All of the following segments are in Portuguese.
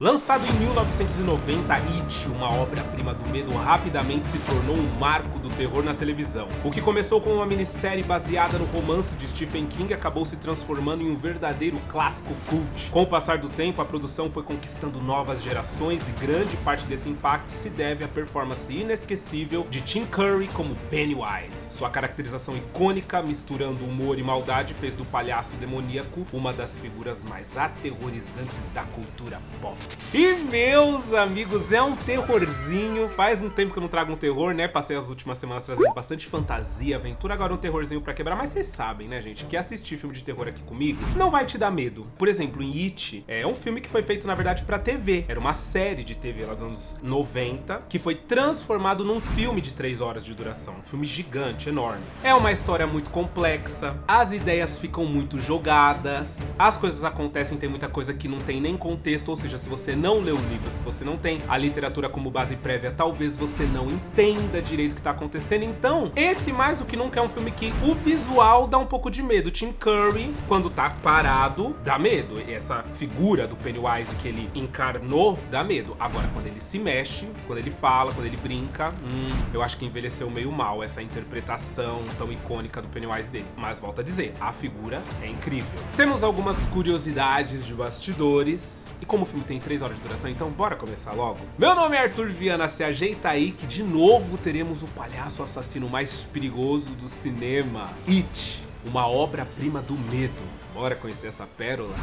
Lançado em 1990, It, uma obra-prima do medo, rapidamente se tornou um marco do terror na televisão. O que começou com uma minissérie baseada no romance de Stephen King acabou se transformando em um verdadeiro clássico cult. Com o passar do tempo, a produção foi conquistando novas gerações e grande parte desse impacto se deve à performance inesquecível de Tim Curry como Pennywise. Sua caracterização icônica, misturando humor e maldade, fez do palhaço demoníaco uma das figuras mais aterrorizantes da cultura pop. E meus amigos, é um terrorzinho. Faz um tempo que eu não trago um terror, né? Passei as últimas semanas trazendo bastante fantasia, aventura. Agora um terrorzinho pra quebrar. Mas vocês sabem, né, gente, que assistir filme de terror aqui comigo não vai te dar medo. Por exemplo, em It, é um filme que foi feito, na verdade, pra TV. Era uma série de TV lá dos anos 90, que foi transformado num filme de 3 horas de duração. Um filme gigante, enorme. É uma história muito complexa. As ideias ficam muito jogadas. As coisas acontecem, tem muita coisa que não tem nem contexto. Ou seja, se você não leu o livro, se você não tem a literatura como base prévia, talvez você não entenda direito o que tá acontecendo. Então, esse mais do que nunca é um filme que o visual dá um pouco de medo. Tim Curry, quando tá parado, dá medo. E essa figura do Pennywise que ele encarnou, dá medo. Agora, quando ele se mexe, quando ele fala, quando ele brinca, eu acho que envelheceu meio mal essa interpretação tão icônica do Pennywise dele. Mas volto a dizer, a figura é incrível. Temos algumas curiosidades de bastidores. E como o filme tem 3 horas de duração, então bora começar logo? Meu nome é Arthur Viana, se ajeita aí que de novo teremos o palhaço assassino mais perigoso do cinema, It, uma obra-prima do medo. Bora conhecer essa pérola?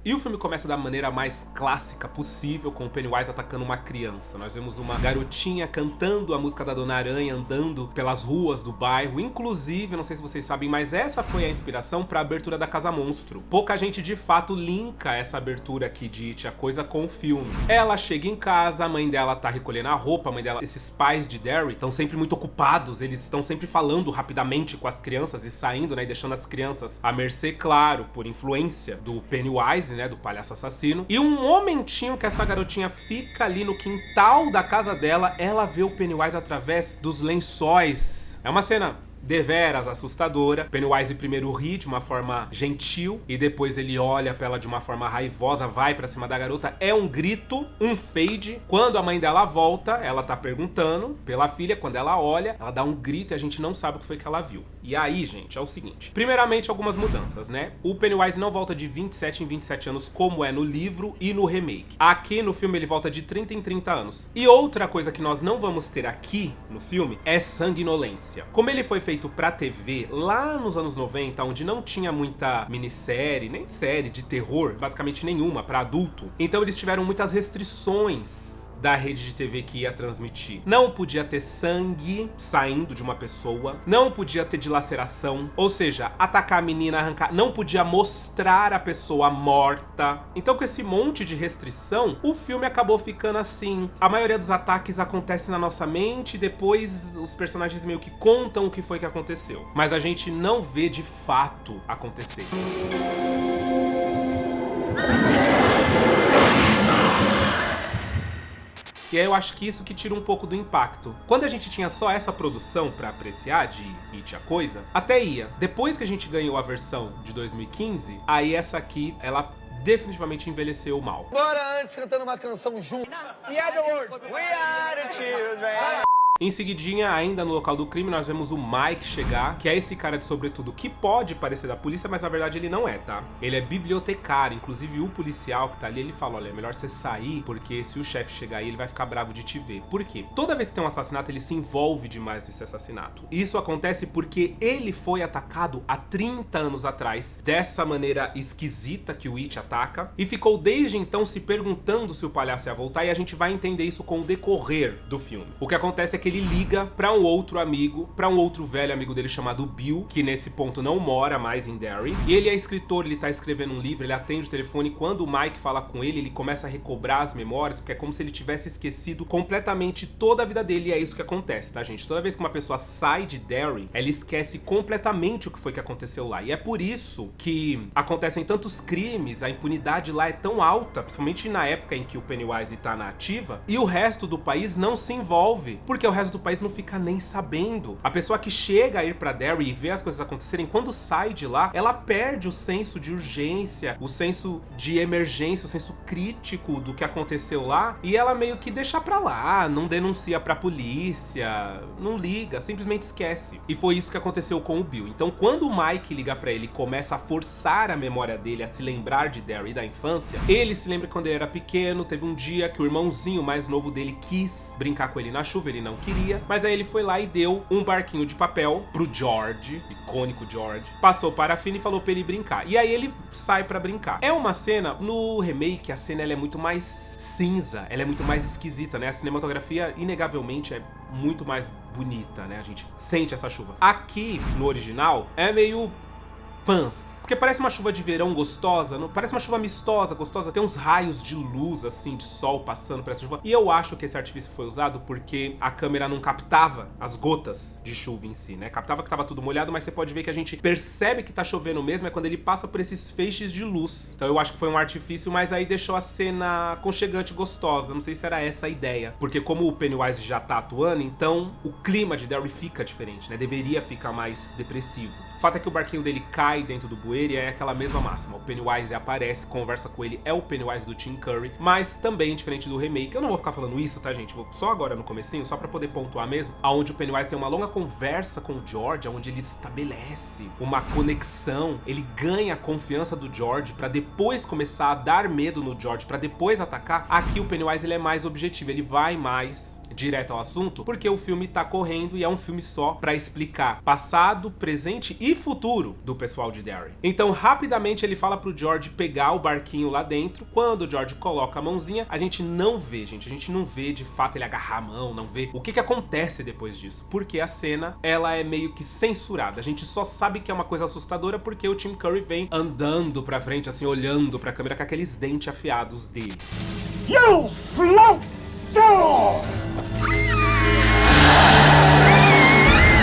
E o filme começa da maneira mais clássica possível, com o Pennywise atacando uma criança. Nós vemos uma garotinha cantando a música da Dona Aranha, andando pelas ruas do bairro. Inclusive, não sei se vocês sabem, mas essa foi a inspiração para a abertura da Casa Monstro. Pouca gente de fato linka essa abertura aqui de It, a coisa, com o filme. Ela chega em casa, a mãe dela tá recolhendo a roupa, a mãe dela, esses pais de Derry, estão sempre muito ocupados, eles estão sempre falando rapidamente com as crianças e saindo, né, e deixando as crianças à mercê, claro, por influência do Pennywise, né, do palhaço assassino. E um momentinho que essa garotinha fica ali no quintal da casa dela, ela vê o Pennywise através dos lençóis. É uma cena deveras assustadora. Pennywise primeiro ri de uma forma gentil e depois ele olha pra ela de uma forma raivosa, vai pra cima da garota. É um grito, um fade. Quando a mãe dela volta, ela tá perguntando pela filha. Quando ela olha, ela dá um grito e a gente não sabe o que foi que ela viu. E aí, gente, é o seguinte. Primeiramente, algumas mudanças, né? O Pennywise não volta de 27 em 27 anos como é no livro e no remake. Aqui no filme ele volta de 30 em 30 anos. E outra coisa que nós não vamos ter aqui no filme é sanguinolência. Como ele foi feito pra TV lá nos anos 90, onde não tinha muita minissérie, nem série de terror, basicamente nenhuma, pra adulto, então eles tiveram muitas restrições da rede de TV que ia transmitir. Não podia ter sangue saindo de uma pessoa, não podia ter dilaceração, ou seja, atacar a menina, arrancar, não podia mostrar a pessoa morta. Então, com esse monte de restrição, o filme acabou ficando assim. A maioria dos ataques acontece na nossa mente e depois os personagens meio que contam o que foi que aconteceu. Mas a gente não vê de fato acontecer. E aí eu acho que isso que tira um pouco do impacto. Quando a gente tinha só essa produção pra apreciar de It, a coisa, até ia. Depois que a gente ganhou a versão de 2015, aí essa aqui, ela definitivamente envelheceu mal. Bora antes cantando uma canção junto. We are the world. We are the children. Em seguidinha, ainda no local do crime, nós vemos o Mike chegar, que é esse cara de sobretudo que pode parecer da polícia, mas na verdade ele não é, tá? Ele é bibliotecário, inclusive o policial que tá ali, ele fala, olha, é melhor você sair, porque se o chefe chegar aí, ele vai ficar bravo de te ver. Por quê? Toda vez que tem um assassinato, ele se envolve demais nesse assassinato. Isso acontece porque ele foi atacado há 30 anos atrás, dessa maneira esquisita que o It ataca, e ficou desde então se perguntando se o palhaço ia voltar, e a gente vai entender isso com o decorrer do filme. O que acontece é que ele liga pra um outro amigo, pra um outro velho amigo dele chamado Bill, que nesse ponto não mora mais em Derry. E ele é escritor, ele tá escrevendo um livro, ele atende o telefone. Quando o Mike fala com ele, ele começa a recobrar as memórias, porque é como se ele tivesse esquecido completamente toda a vida dele. E é isso que acontece, tá, gente? Toda vez que uma pessoa sai de Derry, ela esquece completamente o que foi que aconteceu lá. E é por isso que acontecem tantos crimes, a impunidade lá é tão alta, principalmente na época em que o Pennywise tá na ativa, e o resto do país não se envolve, porque o resto do país não fica nem sabendo. A pessoa que chega a ir pra Derry e vê as coisas acontecerem, quando sai de lá, ela perde o senso de urgência, o senso de emergência, o senso crítico do que aconteceu lá, e ela meio que deixa pra lá, não denuncia pra polícia, não liga, simplesmente esquece. E foi isso que aconteceu com o Bill. Então, quando o Mike liga pra ele e começa a forçar a memória dele a se lembrar de Derry da infância, ele se lembra quando ele era pequeno, teve um dia que o irmãozinho mais novo dele quis brincar com ele na chuva, ele não queria, mas aí ele foi lá e deu um barquinho de papel pro George, icônico George, passou parafina e falou pra ele brincar. E aí ele sai pra brincar. É uma cena, no remake, a cena ela é muito mais cinza, ela é muito mais esquisita, né? A cinematografia, inegavelmente, é muito mais bonita, né? A gente sente essa chuva. Aqui, no original, é meio pans. Porque parece uma chuva de verão gostosa, não? Parece uma chuva amistosa, gostosa. Tem uns raios de luz, assim, de sol passando por essa chuva. E eu acho que esse artifício foi usado porque a câmera não captava as gotas de chuva em si, né? Captava que tava tudo molhado, mas você pode ver que a gente percebe que tá chovendo mesmo é quando ele passa por esses feixes de luz. Então eu acho que foi um artifício, mas aí deixou a cena aconchegante, gostosa. Não sei se era essa a ideia. Porque como o Pennywise já tá atuando, então o clima de Derry fica diferente, né? Deveria ficar mais depressivo. O fato é que o barquinho dele cai dentro do bueiro e é aquela mesma máxima. O Pennywise aparece, conversa com ele, é o Pennywise do Tim Curry, mas também diferente do remake. Eu não vou ficar falando isso, tá, gente? Vou só agora no comecinho, só pra poder pontuar mesmo, aonde o Pennywise tem uma longa conversa com o George, onde ele estabelece uma conexão, ele ganha a confiança do George pra depois começar a dar medo no George, pra depois atacar. Aqui o Pennywise ele é mais objetivo, ele vai mais direto ao assunto, porque o filme tá correndo e é um filme só pra explicar passado, presente e futuro do pessoal de Derry. Então, rapidamente ele fala pro George pegar o barquinho lá dentro. Quando o George coloca a mãozinha, a gente não vê, gente. A gente não vê de fato ele agarrar a mão, não vê o que acontece depois disso. Porque a cena, ela é meio que censurada. A gente só sabe que é uma coisa assustadora porque o Tim Curry vem andando pra frente, assim, olhando pra câmera com aqueles dentes afiados dele. You float door!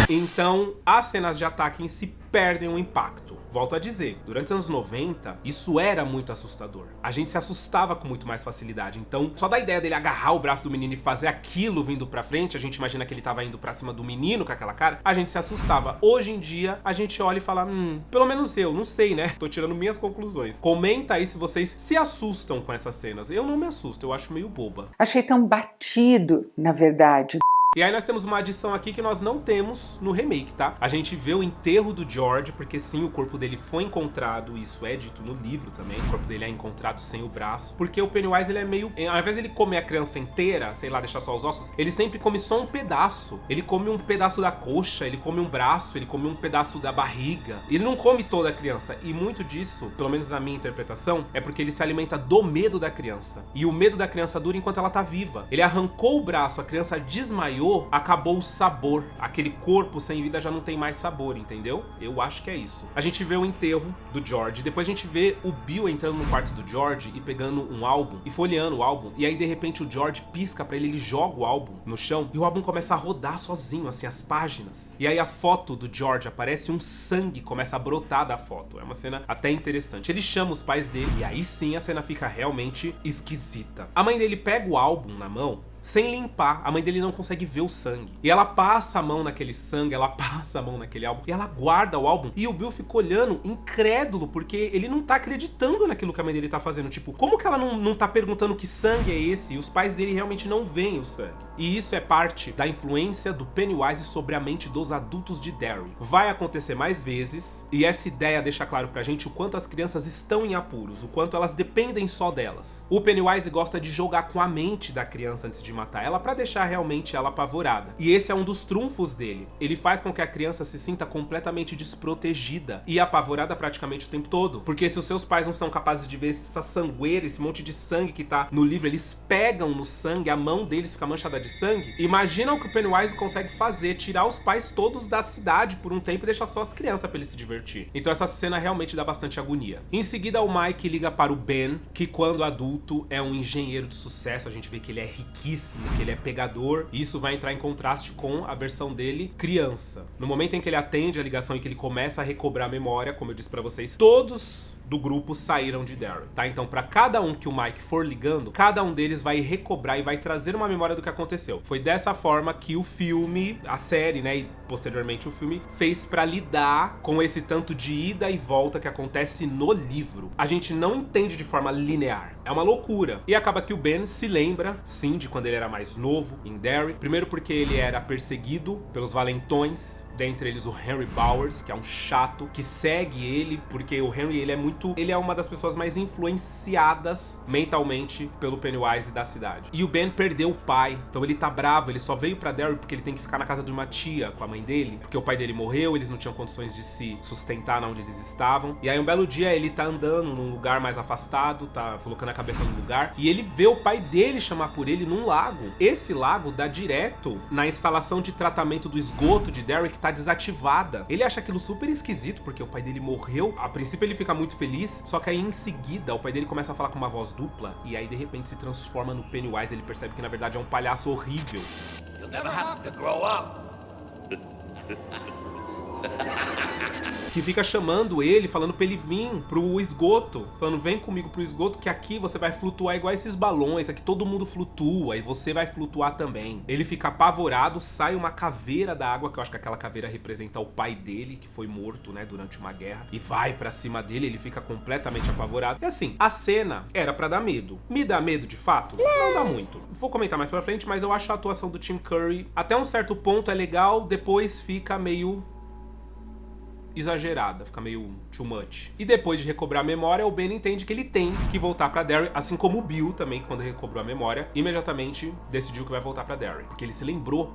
Então, as cenas de ataque em si perdem o impacto. Volto a dizer, durante os anos 90, isso era muito assustador. A gente se assustava com muito mais facilidade. Então, só da ideia dele agarrar o braço do menino e fazer aquilo vindo pra frente, a gente imagina que ele tava indo pra cima do menino com aquela cara, a gente se assustava. Hoje em dia, a gente olha e fala, pelo menos eu, não sei, né? Tô tirando minhas conclusões. Comenta aí se vocês se assustam com essas cenas. Eu não me assusto, eu acho meio boba. Achei tão batido, na verdade. E aí nós temos uma adição aqui que nós não temos no remake, tá? A gente vê o enterro do George, porque sim, o corpo dele foi encontrado, isso é dito no livro também, o corpo dele é encontrado sem o braço, porque o Pennywise, ele é meio... Ao invés de ele comer a criança inteira, sei lá, deixar só os ossos, ele sempre come só um pedaço. Ele come um pedaço da coxa, ele come um braço, ele come um pedaço da barriga. Ele não come toda a criança. E muito disso, pelo menos na minha interpretação, é porque ele se alimenta do medo da criança. E o medo da criança dura enquanto ela tá viva. Ele arrancou o braço, a criança desmaiou, acabou o sabor. Aquele corpo sem vida já não tem mais sabor, entendeu? Eu acho que é isso. A gente vê o enterro do George, depois a gente vê o Bill entrando no quarto do George e pegando um álbum e folheando o álbum, e aí de repente o George pisca pra ele, ele joga o álbum no chão e o álbum começa a rodar sozinho, assim, as páginas. E aí a foto do George aparece, um sangue começa a brotar da foto. É uma cena até interessante. Ele chama os pais dele e aí sim a cena fica realmente esquisita. A mãe dele pega o álbum na mão sem limpar, a mãe dele não consegue ver o sangue. E ela passa a mão naquele sangue, ela passa a mão naquele álbum, e ela guarda o álbum. E o Bill fica olhando, incrédulo, porque ele não tá acreditando naquilo que a mãe dele tá fazendo. Tipo, como que ela não tá perguntando que sangue é esse? E os pais dele realmente não veem o sangue. E isso é parte da influência do Pennywise sobre a mente dos adultos de Derry. Vai acontecer mais vezes, e essa ideia deixa claro pra gente o quanto as crianças estão em apuros, o quanto elas dependem só delas. O Pennywise gosta de jogar com a mente da criança antes de matar ela pra deixar realmente ela apavorada. E esse é um dos trunfos dele. Ele faz com que a criança se sinta completamente desprotegida e apavorada praticamente o tempo todo. Porque se os seus pais não são capazes de ver essa sangueira, esse monte de sangue que tá no livro, eles pegam no sangue, a mão deles fica manchada de sangue. Imagina o que o Pennywise consegue fazer, tirar os pais todos da cidade por um tempo e deixar só as crianças pra ele se divertir. Então essa cena realmente dá bastante agonia. Em seguida o Mike liga para o Ben, que quando adulto é um engenheiro de sucesso. A gente vê que ele é riquíssimo, que ele é pegador, e isso vai entrar em contraste com a versão dele criança. No momento em que ele atende a ligação e que ele começa a recobrar a memória, como eu disse pra vocês, todos do grupo saíram de Derry, tá? Então pra cada um que o Mike for ligando, cada um deles vai recobrar e vai trazer uma memória do que aconteceu aconteceu. Foi dessa forma que o filme, a série, né, e posteriormente o filme, fez pra lidar com esse tanto de ida e volta que acontece no livro. A gente não entende de forma linear. É uma loucura. E acaba que o Ben se lembra, sim, de quando ele era mais novo em Derry. Primeiro porque ele era perseguido pelos valentões, dentre eles o Henry Bowers, que é um chato, que segue ele, porque o Henry, ele é uma das pessoas mais influenciadas mentalmente pelo Pennywise da cidade. E o Ben perdeu o pai, então ele tá bravo, ele só veio pra Derry porque ele tem que ficar na casa de uma tia com a mãe dele, porque o pai dele morreu, eles não tinham condições de se sustentar onde eles estavam. E aí um belo dia ele tá andando num lugar mais afastado, tá colocando a cabeça no lugar, e ele vê o pai dele chamar por ele num lago. Esse lago dá direto na instalação de tratamento do esgoto de Derry, que tá desativada. Ele acha aquilo super esquisito, porque o pai dele morreu. A princípio ele fica muito feliz, só que aí em seguida o pai dele começa a falar com uma voz dupla, e aí de repente se transforma no Pennywise. Ele percebe que na verdade é um palhaço horrível. You'll never have to grow up. Que fica chamando ele, falando pra ele vir pro esgoto. Falando, vem comigo pro esgoto, que aqui você vai flutuar igual esses balões. Aqui todo mundo flutua e você vai flutuar também. Ele fica apavorado, sai uma caveira da água, que eu acho que aquela caveira representa o pai dele, que foi morto, né, durante uma guerra. E vai pra cima dele, ele fica completamente apavorado. E assim, a cena era pra dar medo. Me dá medo de fato? Não dá muito. Vou comentar mais pra frente, mas eu acho a atuação do Tim Curry, até um certo ponto é legal, depois fica meio exagerada, fica meio too much. E depois de recobrar a memória, o Ben entende que ele tem que voltar pra Derry, assim como o Bill também, que quando recobrou a memória, imediatamente decidiu que vai voltar pra Derry, porque ele se lembrou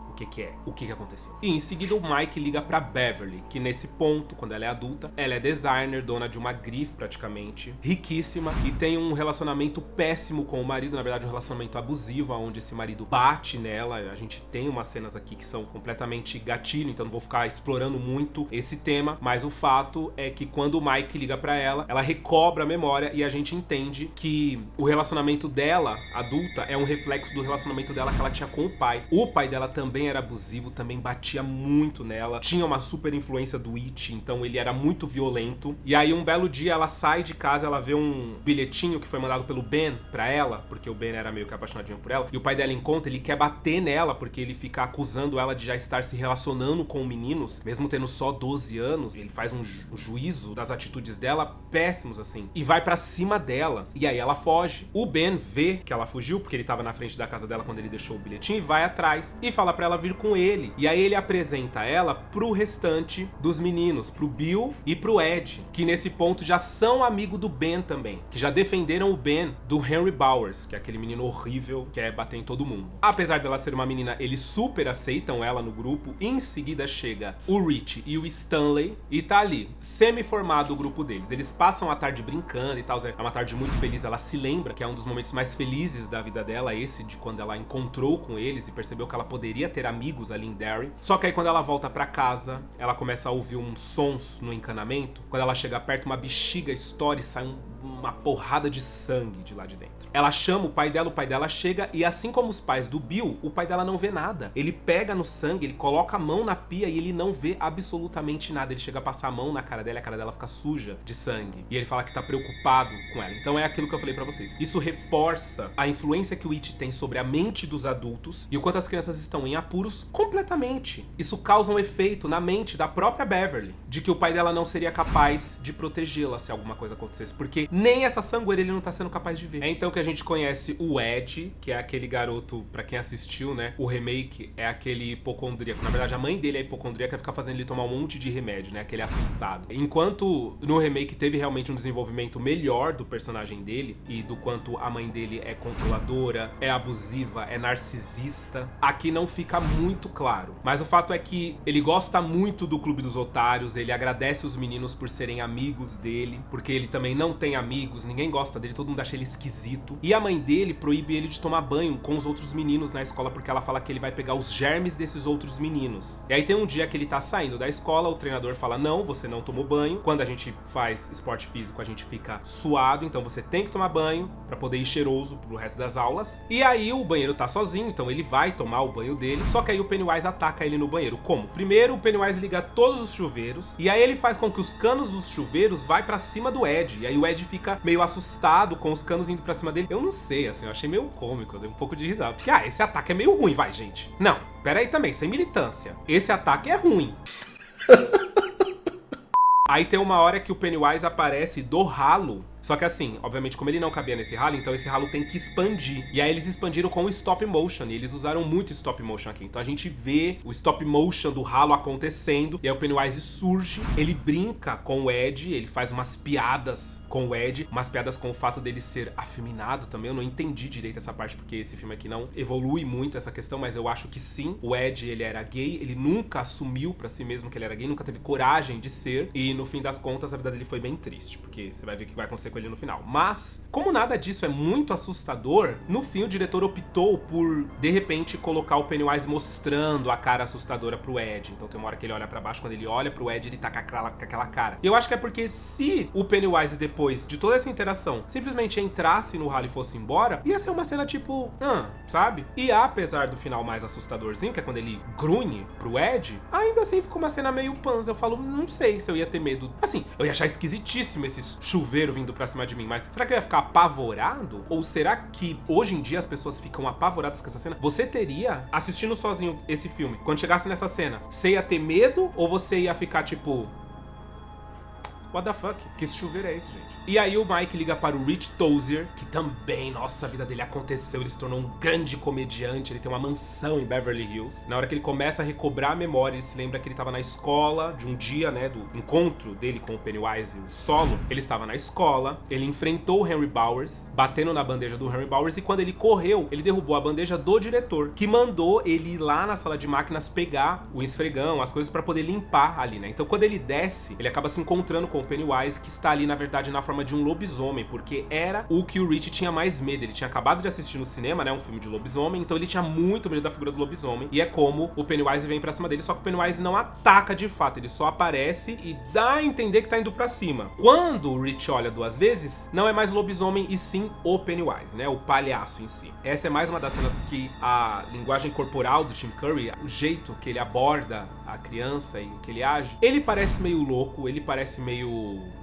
o que aconteceu. E em seguida o Mike liga pra Beverly, que nesse ponto, quando ela é adulta, ela é designer, dona de uma grife praticamente, riquíssima, e tem um relacionamento péssimo com o marido, na verdade um relacionamento abusivo, onde esse marido bate nela. A gente tem umas cenas aqui que são completamente gatilho, então não vou ficar explorando muito esse tema, mas o fato é que quando o Mike liga pra ela, ela recobra a memória e a gente entende que o relacionamento dela, adulta, é um reflexo do relacionamento dela que ela tinha com o pai. O pai dela também era abusivo, também batia muito nela, tinha uma super influência do It, então ele era muito violento. E aí um belo dia ela sai de casa, ela vê um bilhetinho que foi mandado pelo Ben pra ela, porque o Ben era meio que apaixonadinho por ela, e o pai dela encontra, ele quer bater nela, porque ele fica acusando ela de já estar se relacionando com meninos, mesmo tendo só 12 anos. Ele faz um juízo das atitudes dela péssimos, assim, e vai pra cima dela, e aí ela foge. O Ben vê que ela fugiu, porque ele tava na frente da casa dela quando ele deixou o bilhetinho, e vai atrás, e fala pra ela vir com ele. E aí ele apresenta ela pro restante dos meninos, pro Bill e pro Ed, que nesse ponto já são amigo do Ben também, que já defenderam o Ben do Henry Bowers, que é aquele menino horrível que quer bater em todo mundo. Apesar dela ser uma menina, eles super aceitam ela no grupo. Em seguida chega o Rich e o Stanley, e tá ali, semi-formado o grupo deles. Eles passam a tarde brincando e tal, é uma tarde muito feliz. Ela se lembra que é um dos momentos mais felizes da vida dela, esse de quando ela encontrou com eles e percebeu que ela poderia ter amigos ali em Derry. Só que aí quando ela volta pra casa, ela começa a ouvir uns sons no encanamento. Quando ela chega perto, uma bexiga estoura e sai uma porrada de sangue de lá de dentro. Ela chama o pai dela chega, e assim como os pais do Bill, o pai dela não vê nada. Ele pega no sangue, ele coloca a mão na pia e ele não vê absolutamente nada. Ele chega a passar a mão na cara dela e a cara dela fica suja de sangue. E ele fala que tá preocupado com ela. Então é aquilo que eu falei pra vocês. Isso reforça a influência que o It tem sobre a mente dos adultos e o quanto as crianças estão em apuros completamente. Isso causa um efeito na mente da própria Beverly, de que o pai dela não seria capaz de protegê-la se alguma coisa acontecesse, porque nem essa sangueira ele não tá sendo capaz de ver. É então que a gente conhece o Ed, que é aquele garoto, pra quem assistiu, né, o remake, é aquele hipocondríaco. Na verdade, a mãe dele é hipocondríaca, fica fazendo ele tomar um monte de remédio, né, aquele assustado. Enquanto no remake teve realmente um desenvolvimento melhor do personagem dele e do quanto a mãe dele é controladora, é abusiva, é narcisista, aqui não fica muito claro. Mas o fato é que ele gosta muito do Clube dos Otários, ele agradece os meninos por serem amigos dele, porque ele também não tem amigos, ninguém gosta dele, todo mundo acha ele esquisito. E a mãe dele proíbe ele de tomar banho com os outros meninos na escola, porque ela fala que ele vai pegar os germes desses outros meninos. E aí tem um dia que ele tá saindo da escola, o treinador fala, não, você não tomou banho. Quando a gente faz esporte físico, a gente fica suado, então você tem que tomar banho pra poder ir cheiroso pro resto das aulas. E aí o banheiro tá sozinho, então ele vai tomar o banho dele, só que aí o Pennywise ataca ele no banheiro. Como? Primeiro o Pennywise liga todos os chuveiros, e aí ele faz com que os canos dos chuveiros vai pra cima do Ed, e aí o Ed fica meio assustado com os canos indo pra cima dele. Eu não sei, assim, eu achei meio cômico, eu dei um pouco de risada. Porque, esse ataque é meio ruim, vai, gente. Não, pera aí também, sem militância. Esse ataque é ruim. Aí tem uma hora que o Pennywise aparece do ralo. Só que assim, obviamente, como ele não cabia nesse ralo, então esse ralo tem que expandir. E aí eles expandiram com o stop motion, e eles usaram muito stop motion aqui. Então a gente vê o stop motion do ralo acontecendo, e aí o Pennywise surge, ele brinca com o Ed, ele faz umas piadas com o Ed, umas piadas com o fato dele ser afeminado também. Eu não entendi direito essa parte, porque esse filme aqui não evolui muito essa questão, mas eu acho que sim, o Ed, ele era gay, ele nunca assumiu pra si mesmo que ele era gay, nunca teve coragem de ser, e no fim das contas a vida dele foi bem triste, porque você vai ver o que vai acontecer com ele no final. Mas, como nada disso é muito assustador, no fim o diretor optou por, de repente, colocar o Pennywise mostrando a cara assustadora pro Ed. Então tem uma hora que ele olha pra baixo, quando ele olha pro Ed, ele tá com aquela cara. E eu acho que é porque se o Pennywise, depois de toda essa interação, simplesmente entrasse no ralo e fosse embora, ia ser uma cena tipo, sabe? E apesar do final mais assustadorzinho, que é quando ele grunhe pro Ed, ainda assim ficou uma cena meio panza. Eu falo, não sei se eu ia ter medo. Assim, eu ia achar esquisitíssimo esse chuveiro vindo pra cima de mim, mas será que eu ia ficar apavorado? Ou será que hoje em dia as pessoas ficam apavoradas com essa cena? Você teria, assistindo sozinho esse filme, quando chegasse nessa cena, você ia ter medo ou você ia ficar tipo... What the fuck? Que chuveiro é esse, gente? E aí o Mike liga para o Rich Tozier, que também, nossa, a vida dele aconteceu, ele se tornou um grande comediante, ele tem uma mansão em Beverly Hills. Na hora que ele começa a recobrar a memória, ele se lembra que ele estava na escola, de um dia, né, do encontro dele com o Pennywise solo. Ele estava na escola, ele enfrentou o Henry Bowers, batendo na bandeja do Henry Bowers, e quando ele correu, ele derrubou a bandeja do diretor, que mandou ele ir lá na sala de máquinas pegar o esfregão, as coisas para poder limpar ali, né? Então quando ele desce, ele acaba se encontrando com o Pennywise, que está ali, na verdade, na forma de um lobisomem, porque era o que o Rich tinha mais medo. Ele tinha acabado de assistir no cinema, né, um filme de lobisomem, então ele tinha muito medo da figura do lobisomem, e é como o Pennywise vem pra cima dele, só que o Pennywise não ataca de fato, ele só aparece e dá a entender que tá indo pra cima. Quando o Rich olha duas vezes, não é mais o lobisomem, e sim o Pennywise, né, o palhaço em si. Essa é mais uma das cenas que a linguagem corporal do Tim Curry, o jeito que ele aborda a criança e que ele age, ele parece meio louco, ele parece meio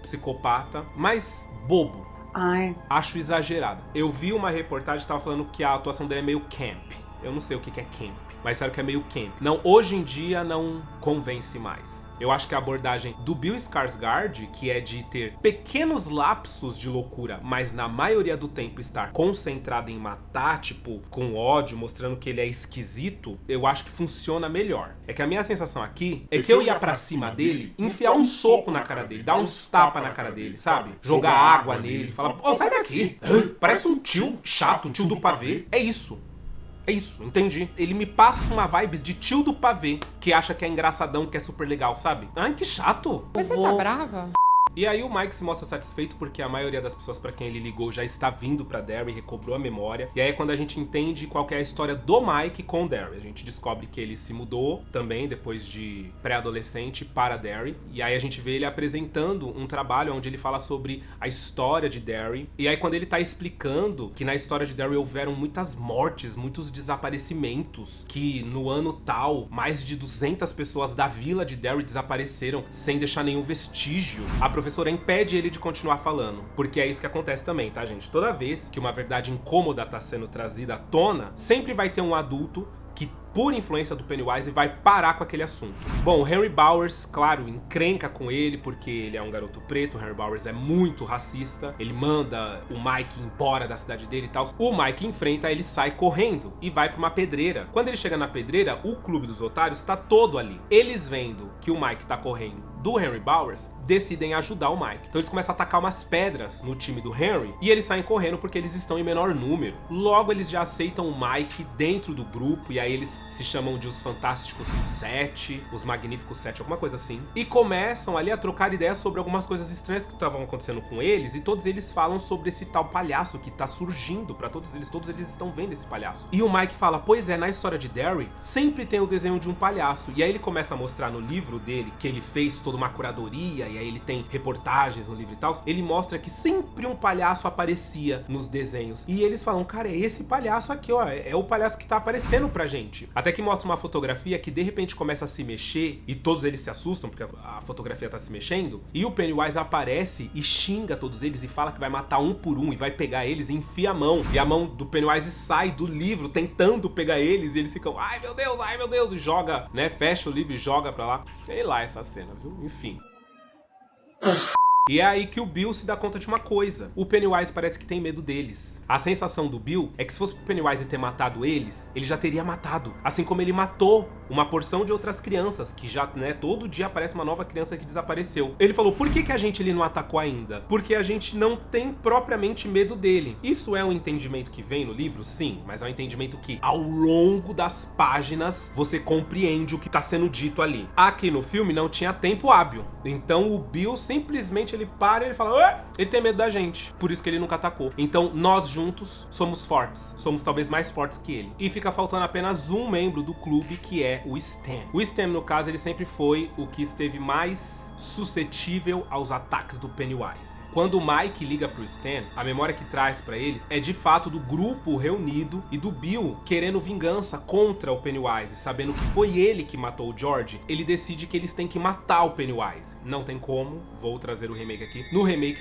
psicopata, mas bobo. Acho exagerado. Eu vi uma reportagem que tava falando que a atuação dele é meio camp. Eu não sei o que é camp, mas sério que é meio camp. Não, hoje em dia não convence mais. Eu acho que a abordagem do Bill Skarsgård, que é de ter pequenos lapsos de loucura, mas na maioria do tempo estar concentrado em matar, tipo, com ódio, mostrando que ele é esquisito, eu acho que funciona melhor. É que a minha sensação aqui é que eu ia pra cima dele, enfiar um soco na cara dele, dar uns tapas na cara dele, sabe? Jogar água nele, falar, pô, sai daqui. Parece um tio chato, tio do pavê. É isso. É isso, entendi. Ele me passa uma vibes de tio do pavê, que acha que é engraçadão, que é super legal, sabe? Ai, que chato. Mas você tá brava? E aí o Mike se mostra satisfeito porque a maioria das pessoas pra quem ele ligou já está vindo pra Derry, recobrou a memória. E aí é quando a gente entende qual que é a história do Mike com Derry. A gente descobre que ele se mudou também depois de pré-adolescente para Derry. E aí a gente vê ele apresentando um trabalho onde ele fala sobre a história de Derry. E aí quando ele tá explicando que na história de Derry houveram muitas mortes, muitos desaparecimentos, que no ano tal, mais de 200 pessoas da vila de Derry desapareceram sem deixar nenhum vestígio. A professora impede ele de continuar falando, porque é isso que acontece também, tá, gente? Toda vez que uma verdade incômoda tá sendo trazida à tona, sempre vai ter um adulto que, por influência do Pennywise, vai parar com aquele assunto. Bom, o Henry Bowers, claro, encrenca com ele, porque ele é um garoto preto, o Henry Bowers é muito racista, ele manda o Mike embora da cidade dele e tal. O Mike enfrenta, ele sai correndo e vai pra uma pedreira. Quando ele chega na pedreira, o Clube dos Otários tá todo ali. Eles vendo que o Mike tá correndo do Henry Bowers, decidem ajudar o Mike. Então eles começam a atacar umas pedras no time do Henry e eles saem correndo porque eles estão em menor número. Logo eles já aceitam o Mike dentro do grupo e aí eles se chamam de os Fantásticos 7, os Magníficos 7, alguma coisa assim. E começam ali a trocar ideias sobre algumas coisas estranhas que estavam acontecendo com eles e todos eles falam sobre esse tal palhaço que tá surgindo pra todos eles estão vendo esse palhaço. E o Mike fala, pois é, na história de Derry sempre tem o desenho de um palhaço. E aí ele começa a mostrar no livro dele que ele fez todo toda uma curadoria, e aí ele tem reportagens no livro e tal, ele mostra que sempre um palhaço aparecia nos desenhos. E eles falam, cara, é esse palhaço aqui, ó, é o palhaço que tá aparecendo pra gente. Até que mostra uma fotografia que de repente começa a se mexer, e todos eles se assustam, porque a fotografia tá se mexendo, e o Pennywise aparece e xinga todos eles e fala que vai matar um por um, e vai pegar eles e enfia a mão. E a mão do Pennywise sai do livro tentando pegar eles, e eles ficam, ai meu Deus, e joga, né, fecha o livro e joga pra lá. Sei lá essa cena, viu? Enfim. E é aí que o Bill se dá conta de uma coisa. O Pennywise parece que tem medo deles. A sensação do Bill é que se fosse pro Pennywise ter matado eles, ele já teria matado. Assim como ele matou uma porção de outras crianças, que já, né, todo dia aparece uma nova criança que desapareceu. Ele falou, por que a gente ele não atacou ainda? Porque a gente não tem propriamente medo dele. Isso é um entendimento que vem no livro? Sim, mas é um entendimento que ao longo das páginas você compreende o que tá sendo dito ali. Aqui no filme não tinha tempo hábil. Então o Bill simplesmente ele para e ele fala, ué, ele tem medo da gente, por isso que ele nunca atacou. Então nós juntos somos fortes, somos talvez mais fortes que ele. E fica faltando apenas um membro do clube, que é o Stan. O Stan, no caso, ele sempre foi o que esteve mais suscetível aos ataques do Pennywise. Quando o Mike liga pro Stan, a memória que traz pra ele é de fato do grupo reunido e do Bill querendo vingança contra o Pennywise, sabendo que foi ele que matou o George. Ele decide que eles têm que matar o Pennywise. Não tem como, vou trazer o remake aqui. No remake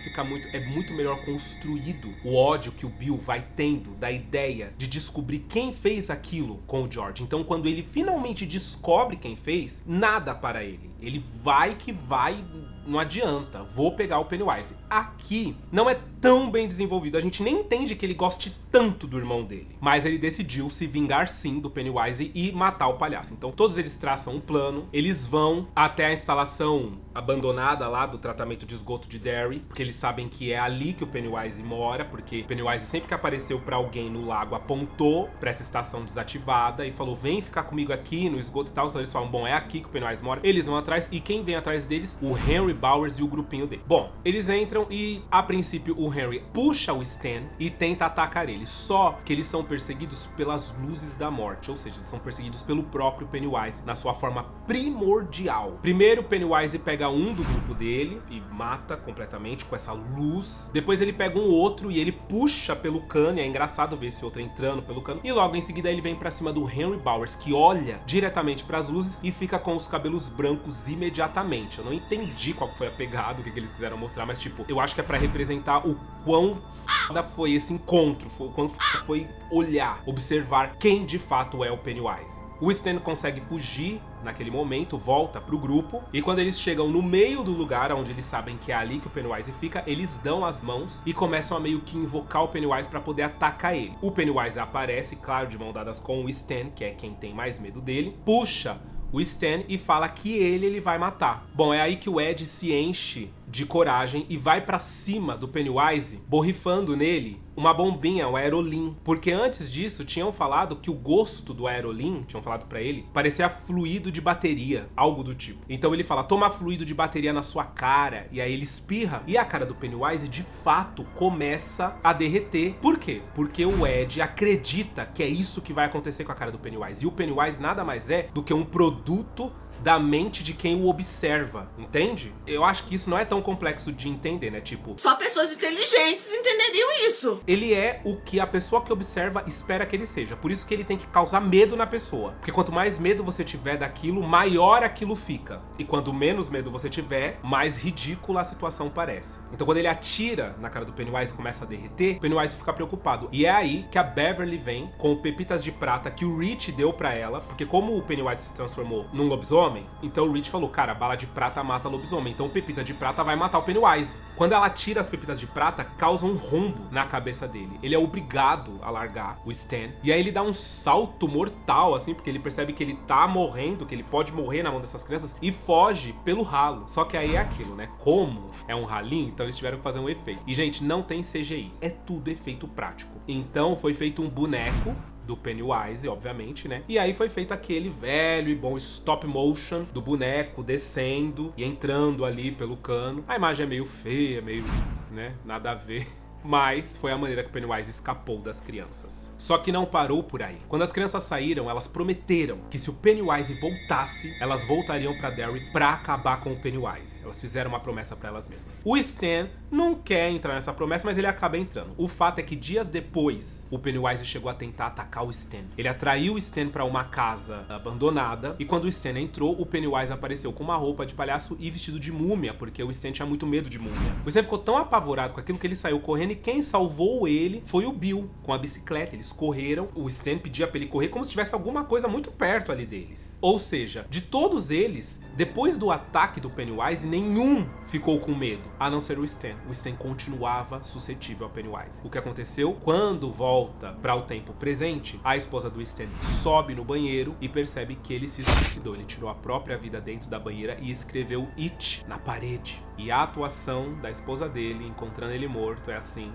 é muito melhor construído o ódio que o Bill vai tendo da ideia de descobrir quem fez aquilo com o George. Então quando ele finalmente descobre quem fez, nada para ele. Ele vai que vai, não adianta, vou pegar o Pennywise. Aqui não é tão bem desenvolvido, a gente nem entende que ele goste tanto do irmão dele. Mas ele decidiu se vingar sim do Pennywise e matar o palhaço. Então todos eles traçam um plano, eles vão até a instalação abandonada lá do tratamento de esgoto de Derry, porque eles sabem que é ali que o Pennywise mora, porque o Pennywise sempre que apareceu pra alguém no lago apontou pra essa estação desativada e falou, vem ficar comigo aqui no esgoto e tal. Então eles falam, bom, é aqui que o Pennywise mora. Eles vão atrás, e quem vem atrás deles? O Henry Bowers e o grupinho dele. Bom, eles entram e a princípio o Henry puxa o Stan e tenta atacar ele, só que eles são perseguidos pelas luzes da morte, ou seja, eles são perseguidos pelo próprio Pennywise na sua forma primordial. Primeiro o Pennywise pega um do grupo dele e mata completamente com essa luz. Depois ele pega um outro e ele puxa pelo cano, e é engraçado ver esse outro entrando pelo cano. E logo em seguida ele vem pra cima do Henry Bowers, que olha diretamente pras luzes e fica com os cabelos brancos imediatamente. Eu não entendi qual foi a pegada, o que eles quiseram mostrar, mas tipo, eu acho que é pra representar o quão foda foi esse encontro, o quão foda foi olhar, observar quem de fato é o Pennywise. O Stan consegue fugir naquele momento, volta pro grupo, e quando eles chegam no meio do lugar onde eles sabem que é ali que o Pennywise fica, eles dão as mãos e começam a meio que invocar o Pennywise pra poder atacar ele. O Pennywise aparece, claro, de mão dadas com o Stan, que é quem tem mais medo dele, puxa o Stan e fala que ele vai matar. Bom, é aí que o Ed se enche de coragem e vai pra cima do Pennywise, borrifando nele uma bombinha, o Aerolin. Porque antes disso, tinham falado que o gosto do Aerolin, tinham falado pra ele, parecia fluido de bateria, algo do tipo. Então ele fala, toma fluido de bateria na sua cara, e aí ele espirra, e a cara do Pennywise, de fato, começa a derreter. Por quê? Porque o Ed acredita que é isso que vai acontecer com a cara do Pennywise. E o Pennywise nada mais é do que um produto da mente de quem o observa, entende? Eu acho que isso não é tão complexo de entender, né? Tipo, só pessoas inteligentes entenderiam isso. Ele é o que a pessoa que observa espera que ele seja. Por isso que ele tem que causar medo na pessoa. Porque quanto mais medo você tiver daquilo, maior aquilo fica. E quanto menos medo você tiver, mais ridícula a situação parece. Então quando ele atira na cara do Pennywise e começa a derreter, o Pennywise fica preocupado. E é aí que a Beverly vem com pepitas de prata que o Rich deu pra ela. Porque como o Pennywise se transformou num lobisomem, então o Rich falou, cara, a bala de prata mata lobisomem, então pepita de prata vai matar o Pennywise. Quando ela tira as pepitas de prata, causa um rombo na cabeça dele. Ele é obrigado a largar o Stan. E aí ele dá um salto mortal, assim, porque ele percebe que ele tá morrendo, que ele pode morrer na mão dessas crianças, e foge pelo ralo. Só que aí é aquilo, né? Como é um ralinho, então eles tiveram que fazer um efeito. E, gente, não tem CGI. É tudo efeito prático. Então foi feito um boneco do Pennywise, obviamente, né? E aí foi feito aquele velho e bom stop motion do boneco descendo e entrando ali pelo cano. A imagem é meio feia, meio, né? Nada a ver. mas foi a maneira que o Pennywise escapou das crianças. Só que não parou por aí. Quando as crianças saíram, elas prometeram que se o Pennywise voltasse, elas voltariam pra Derry pra acabar com o Pennywise. Elas fizeram uma promessa pra elas mesmas. O Stan não quer entrar nessa promessa, mas ele acaba entrando. O fato é que dias depois, o Pennywise chegou a tentar atacar o Stan. Ele atraiu o Stan pra uma casa abandonada, e quando o Stan entrou, o Pennywise apareceu com uma roupa de palhaço e vestido de múmia, porque o Stan tinha muito medo de múmia. O Stan ficou tão apavorado com aquilo que ele saiu correndo, e quem salvou ele foi o Bill, com a bicicleta. Eles correram, o Stan pedia pra ele correr como se tivesse alguma coisa muito perto ali deles. Ou seja, de todos eles, depois do ataque do Pennywise, nenhum ficou com medo, a não ser o Stan. O Stan continuava suscetível ao Pennywise. O que aconteceu? Quando volta para o tempo presente, a esposa do Stan sobe no banheiro e percebe que ele se suicidou. Ele tirou a própria vida dentro da banheira e escreveu It na parede. E a atuação da esposa dele, encontrando ele morto, é assim...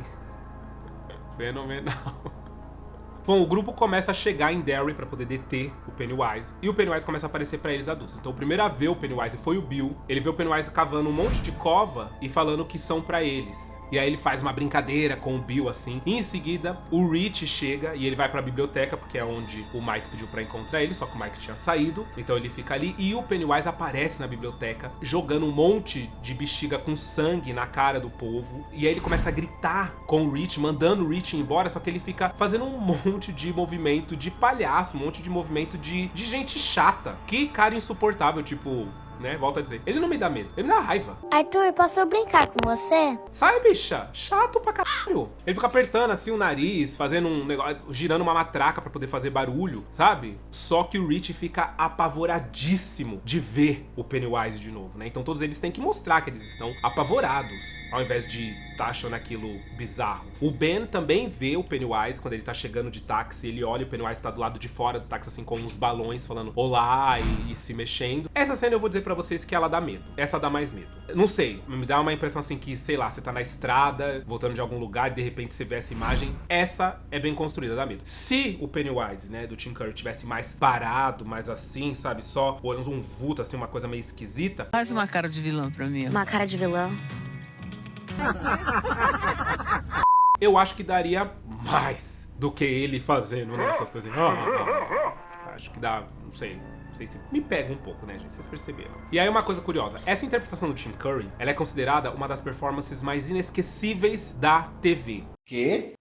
fenomenal. Bom, o grupo começa a chegar em Derry pra poder deter o Pennywise, e o Pennywise começa a aparecer pra eles adultos. Então o primeiro a ver o Pennywise foi o Bill. Ele vê o Pennywise cavando um monte de cova e falando que são pra eles. E aí ele faz uma brincadeira com o Bill, assim. E em seguida, o Rich chega e ele vai pra biblioteca, porque é onde o Mike pediu pra encontrar ele, só que o Mike tinha saído. Então ele fica ali e o Pennywise aparece na biblioteca, jogando um monte de bexiga com sangue na cara do povo. E aí ele começa a gritar com o Rich, mandando o Rich embora, só que ele fica fazendo um monte de movimento de palhaço, um monte de movimento de gente chata. Que cara insuportável, tipo... né? Volto a dizer. Ele não me dá medo, ele me dá raiva. Arthur, posso brincar com você? Sai, bicha! Chato pra caralho. Ele fica apertando assim o nariz, fazendo um negócio, girando uma matraca pra poder fazer barulho, sabe? Só que o Rich fica apavoradíssimo de ver o Pennywise de novo, né? Então todos eles têm que mostrar que eles estão apavorados, ao invés de tá achando aquilo bizarro. O Ben também vê o Pennywise quando ele tá chegando de táxi, ele olha, o Pennywise tá do lado de fora do táxi, assim, com uns balões, falando olá e se mexendo. Essa cena eu vou dizer pra vocês que ela dá medo. Essa dá mais medo. Não sei, me dá uma impressão assim que, sei lá, você tá na estrada, voltando de algum lugar e de repente você vê essa imagem. Essa é bem construída, dá medo. Se o Pennywise, né, do Tim Curry tivesse mais parado, mais assim, sabe, só olhando um vulto, assim, uma coisa meio esquisita. Faz uma cara de vilão pra mim. Uma cara de vilão? Eu acho que daria mais do que ele fazendo, né, essas coisas. Acho que dá, não sei se me pega um pouco, né, gente? Vocês perceberam. E aí uma coisa curiosa, essa interpretação do Tim Curry, ela é considerada uma das performances mais inesquecíveis da TV. Quê?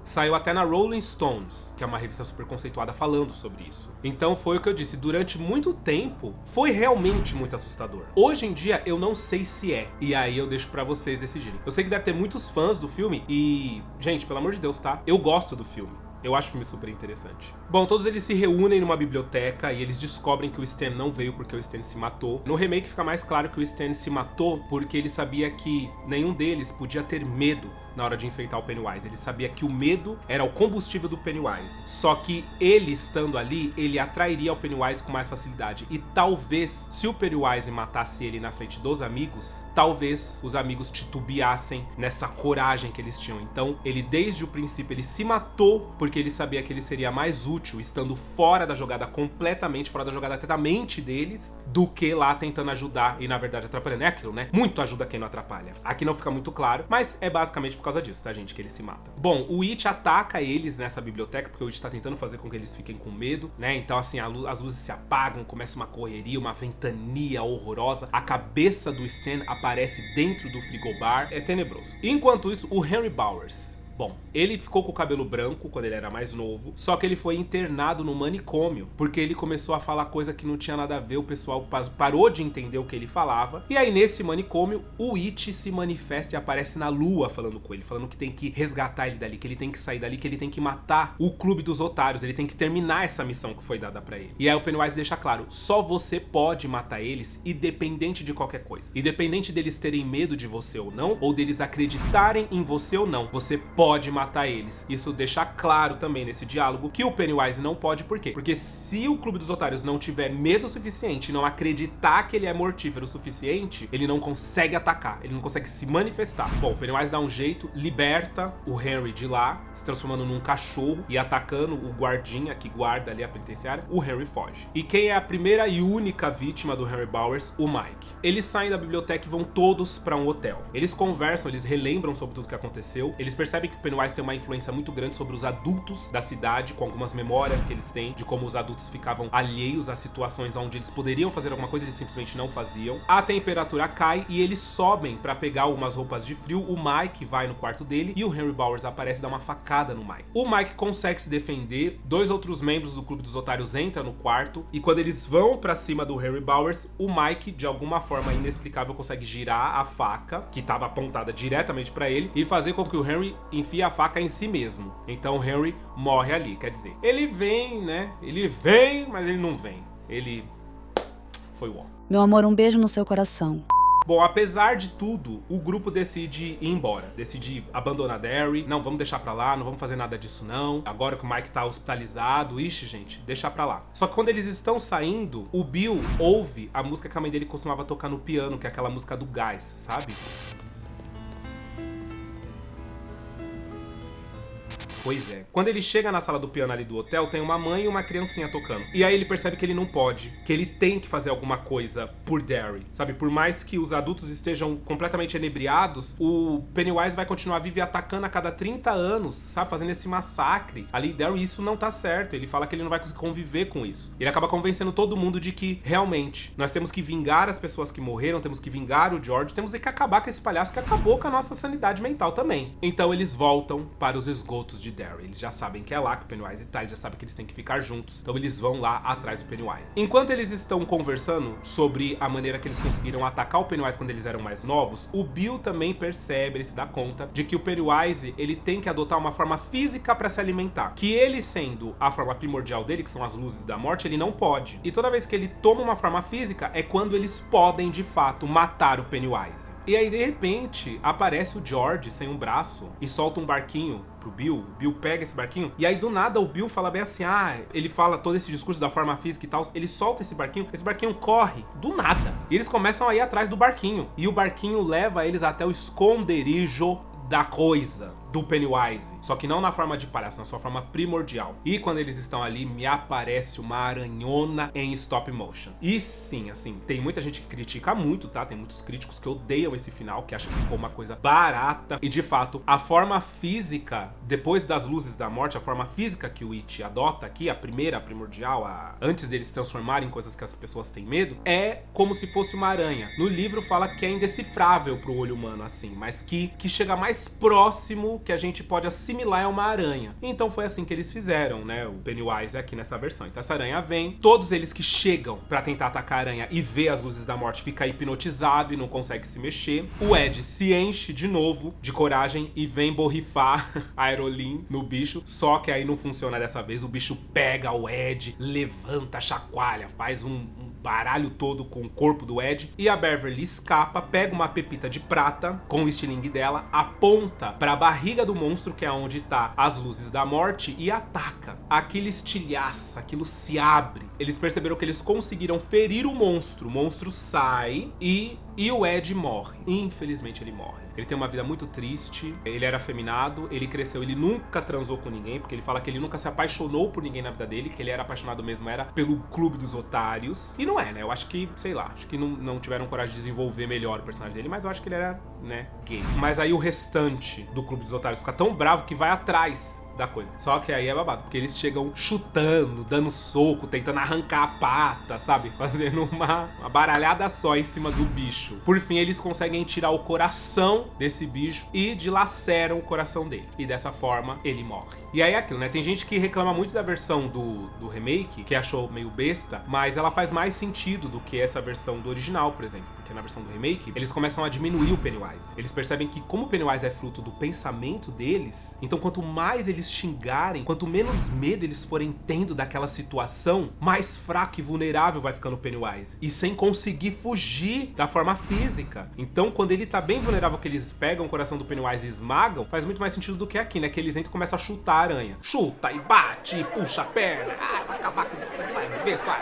Saiu até na Rolling Stones, que é uma revista super conceituada, falando sobre isso. Então foi o que eu disse, durante muito tempo foi realmente muito assustador. Hoje em dia eu não sei se é, e aí eu deixo pra vocês decidirem. Eu sei que deve ter muitos fãs do filme e, gente, pelo amor de Deus, tá? Eu gosto do filme. Eu acho o filme super interessante. Bom, todos eles se reúnem numa biblioteca e eles descobrem que o Stan não veio porque o Stan se matou. No remake fica mais claro que o Stan se matou porque ele sabia que nenhum deles podia ter medo na hora de enfrentar o Pennywise. Ele sabia que o medo era o combustível do Pennywise. Só que ele estando ali, ele atrairia o Pennywise com mais facilidade. E talvez, se o Pennywise matasse ele na frente dos amigos, talvez os amigos titubeassem nessa coragem que eles tinham. Então, ele desde o princípio, ele se matou porque ele sabia que ele seria mais útil estando fora da jogada, completamente fora da jogada até da mente deles, do que lá tentando ajudar e na verdade atrapalhando. É aquilo, né? Muito ajuda quem não atrapalha. Aqui não fica muito claro, mas é basicamente por causa disso, tá, gente? Que ele se mata. Bom, o It ataca eles nessa biblioteca, porque o It tá tentando fazer com que eles fiquem com medo, né? Então, assim, as luzes se apagam, começa uma correria, uma ventania horrorosa. A cabeça do Stan aparece dentro do frigobar. É tenebroso. Enquanto isso, o Henry Bowers... Bom, ele ficou com o cabelo branco quando ele era mais novo, só que ele foi internado no manicômio, porque ele começou a falar coisa que não tinha nada a ver, o pessoal parou de entender o que ele falava, e aí nesse manicômio, o It se manifesta e aparece na lua falando com ele, falando que tem que resgatar ele dali, que ele tem que sair dali, que ele tem que matar o clube dos otários, ele tem que terminar essa missão que foi dada pra ele. E aí o Pennywise deixa claro, só você pode matar eles, independente de qualquer coisa. Independente deles terem medo de você ou não, ou deles acreditarem em você ou não, você pode pode matar eles. Isso deixa claro também nesse diálogo que o Pennywise não pode, por quê? Porque se o Clube dos Otários não tiver medo suficiente, não acreditar que ele é mortífero o suficiente, ele não consegue atacar, ele não consegue se manifestar. Bom, o Pennywise dá um jeito, liberta o Henry de lá, se transformando num cachorro e atacando o guardinha que guarda ali a penitenciária. O Henry foge. E quem é a primeira e única vítima do Henry Bowers? O Mike. Eles saem da biblioteca e vão todos pra um hotel. Eles conversam, eles relembram sobre tudo que aconteceu. Eles percebem que o Pennywise tem uma influência muito grande sobre os adultos da cidade, com algumas memórias que eles têm de como os adultos ficavam alheios a situações onde eles poderiam fazer alguma coisa, eles simplesmente não faziam. A temperatura cai e eles sobem pra pegar algumas roupas de frio. O Mike vai no quarto dele e o Henry Bowers aparece e dá uma facada no Mike. O Mike consegue se defender, 2 outros membros do Clube dos Otários entram no quarto e quando eles vão pra cima do Henry Bowers, o Mike, de alguma forma inexplicável, consegue girar a faca, que estava apontada diretamente pra ele, e fazer com que o Henry enfie a faca em si mesmo. Então o Henry morre ali, quer dizer, ele vem, né? Ele vem, mas ele não vem. Ele foi o ó. Meu amor, um beijo no seu coração. Bom, apesar de tudo, o grupo decide ir embora, decide abandonar Derry. Não, vamos deixar pra lá, não vamos fazer nada disso não. Agora que o Mike tá hospitalizado, ixi, gente, deixar pra lá. Só que quando eles estão saindo, o Bill ouve a música que a mãe dele costumava tocar no piano, que é aquela música do gás, sabe? Pois é. Quando ele chega na sala do piano ali do hotel, tem uma mãe e uma criancinha tocando. E aí ele percebe que ele não pode, que ele tem que fazer alguma coisa por Derry, sabe? Por mais que os adultos estejam completamente enebriados, o Pennywise vai continuar vivo e atacando a cada 30 anos, sabe? Fazendo esse massacre. Ali, Derry, isso não tá certo. Ele fala que ele não vai conseguir conviver com isso. Ele acaba convencendo todo mundo de que, realmente, nós temos que vingar as pessoas que morreram, temos que vingar o George, temos que acabar com esse palhaço que acabou com a nossa sanidade mental também. Então eles voltam para os esgotos de Derry. Eles já sabem que é lá que o Pennywise tá, eles já sabem que eles têm que ficar juntos, então eles vão lá atrás do Pennywise. Enquanto eles estão conversando sobre a maneira que eles conseguiram atacar o Pennywise quando eles eram mais novos, o Bill também percebe, ele se dá conta de que o Pennywise, ele tem que adotar uma forma física pra se alimentar, que ele sendo a forma primordial dele, que são as luzes da morte, ele não pode. E toda vez que ele toma uma forma física, é quando eles podem, de fato, matar o Pennywise. E aí, de repente, aparece o George sem um braço e solta um barquinho pro Bill. O Bill pega esse barquinho e aí do nada o Bill fala bem assim, ele fala todo esse discurso da forma física e tal, ele solta esse barquinho corre do nada. E eles começam a ir atrás do barquinho. E o barquinho leva eles até o esconderijo da coisa, do Pennywise, só que não na forma de palhaço, na sua forma primordial. E quando eles estão ali, me aparece uma aranhona em stop motion. E sim, assim, tem muita gente que critica muito, tá? Tem muitos críticos que odeiam esse final, que acham que ficou uma coisa barata. E de fato, a forma física, depois das luzes da morte, a forma física que o It adota aqui, a primeira, a primordial, antes deles se transformarem em coisas que as pessoas têm medo, é como se fosse uma aranha. No livro fala que é indecifrável pro olho humano, assim, mas que chega mais próximo que a gente pode assimilar é uma aranha. Então foi assim que eles fizeram, né? O Pennywise aqui nessa versão. Então essa aranha vem, todos eles que chegam pra tentar atacar a aranha e vê as luzes da morte fica hipnotizado e não consegue se mexer. O Ed se enche de novo de coragem e vem borrifar a Aerolin no bicho, só que aí não funciona dessa vez. O bicho pega o Ed, levanta, chacoalha, faz um baralho todo com o corpo do Ed, e a Beverly escapa, pega uma pepita de prata com o estilingue dela, aponta pra barriga do monstro, que é onde tá as luzes da morte, e ataca. Aquilo estilhaça, aquilo se abre. Eles perceberam que eles conseguiram ferir o monstro sai e o Ed morre. Infelizmente ele morre. Ele tem uma vida muito triste, ele era afeminado, ele cresceu, ele nunca transou com ninguém, porque ele fala que ele nunca se apaixonou por ninguém na vida dele, que ele era apaixonado mesmo era pelo Clube dos Otários. E não é, né? Eu acho que, sei lá, acho que não tiveram coragem de desenvolver melhor o personagem dele, mas eu acho que ele era, né, gay. Mas aí o restante do Clube dos Otários fica tão bravo que vai atrás da coisa. Só que aí é babado, porque eles chegam chutando, dando soco, tentando arrancar a pata, sabe? Fazendo uma baralhada só em cima do bicho. Por fim, eles conseguem tirar o coração desse bicho e dilaceram o coração dele. E dessa forma, ele morre. E aí é aquilo, né? Tem gente que reclama muito da versão do remake, que achou meio besta, mas ela faz mais sentido do que essa versão do original, por exemplo. Porque na versão do remake, eles começam a diminuir o Pennywise. Eles percebem que como o Pennywise é fruto do pensamento deles, então quanto mais eles eles xingarem, quanto menos medo eles forem tendo daquela situação, mais fraco e vulnerável vai ficando o Pennywise. E sem conseguir fugir da forma física. Então, quando ele tá bem vulnerável, que eles pegam o coração do Pennywise e esmagam, faz muito mais sentido do que aqui, né? Que eles entram e começam a chutar a aranha. Chuta e bate, e puxa a perna. Ah, vai acabar com você, vai ver, vai.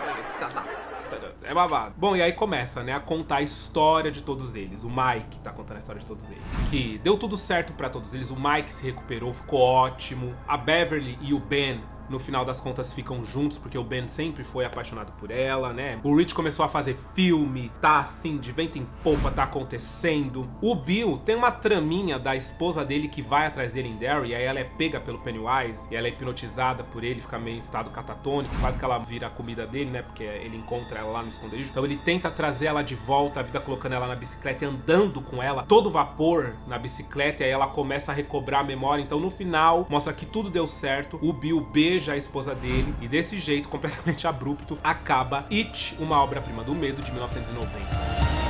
É babado. Bom, e aí começa, né, a contar a história de todos eles. O Mike tá contando a história de todos eles. Que deu tudo certo pra todos eles. O Mike se recuperou, ficou ótimo. A Beverly e o Ben, no final das contas, ficam juntos, porque o Ben sempre foi apaixonado por ela, né? O Rich começou a fazer filme, tá assim, de vento em popa, tá acontecendo. O Bill tem uma traminha da esposa dele que vai atrás dele em Derry, e aí ela é pega pelo Pennywise, e ela é hipnotizada por ele, fica meio em estado catatônico, quase que ela vira a comida dele, né? Porque ele encontra ela lá no esconderijo. Então ele tenta trazer ela de volta, a vida colocando ela na bicicleta e andando com ela, todo vapor na bicicleta, e aí ela começa a recobrar a memória. Então no final, mostra que tudo deu certo, o Bill beija a esposa dele, e desse jeito, completamente abrupto, acaba It, uma obra-prima do medo de 1990.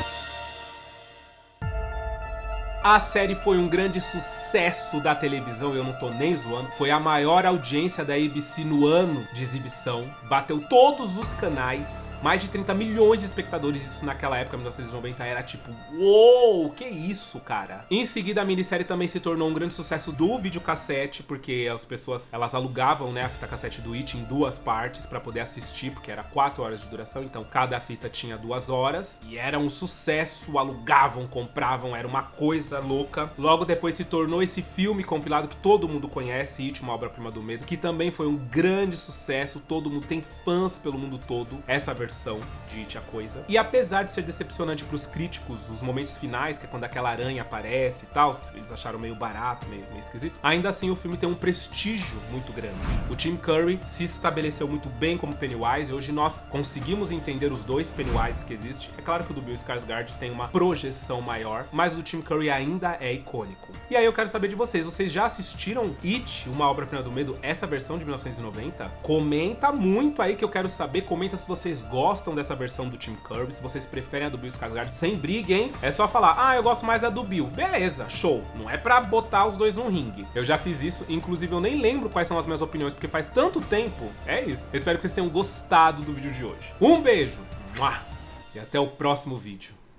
A série foi um grande sucesso da televisão, e eu não tô nem zoando. Foi a maior audiência da ABC no ano de exibição. Bateu todos os canais. Mais de 30 milhões de espectadores. Isso naquela época, 1990, era tipo... Uou, que isso, cara? Em seguida, a minissérie também se tornou um grande sucesso do videocassete, porque as pessoas, elas alugavam, né, a fita cassete do It em 2 partes pra poder assistir, porque era 4 horas de duração. Então, cada fita tinha 2 horas. E era um sucesso. Alugavam, compravam, era uma coisa louca. Logo depois se tornou esse filme compilado que todo mundo conhece, It, uma obra-prima do medo, que também foi um grande sucesso. Todo mundo tem fãs pelo mundo todo, essa versão de It, a Coisa. E apesar de ser decepcionante pros críticos, os momentos finais, que é quando aquela aranha aparece e tal, eles acharam meio barato, meio esquisito, ainda assim o filme tem um prestígio muito grande. O Tim Curry se estabeleceu muito bem como Pennywise, e hoje nós conseguimos entender os dois Pennywise que existem. É claro que o do Bill Skarsgård tem uma projeção maior, mas o do Tim Curry ainda é icônico. E aí eu quero saber de vocês já assistiram It, uma obra-prima do medo, essa versão de 1990? Comenta muito aí que eu quero saber, comenta se vocês gostam dessa versão do Tim Curry, se vocês preferem a do Bill Skarsgård, sem briga, hein? É só falar, ah, eu gosto mais da do Bill. Beleza, show. Não é pra botar os dois num ringue. Eu já fiz isso, inclusive eu nem lembro quais são as minhas opiniões, porque faz tanto tempo. É isso. Eu espero que vocês tenham gostado do vídeo de hoje. Um beijo! E até o próximo vídeo.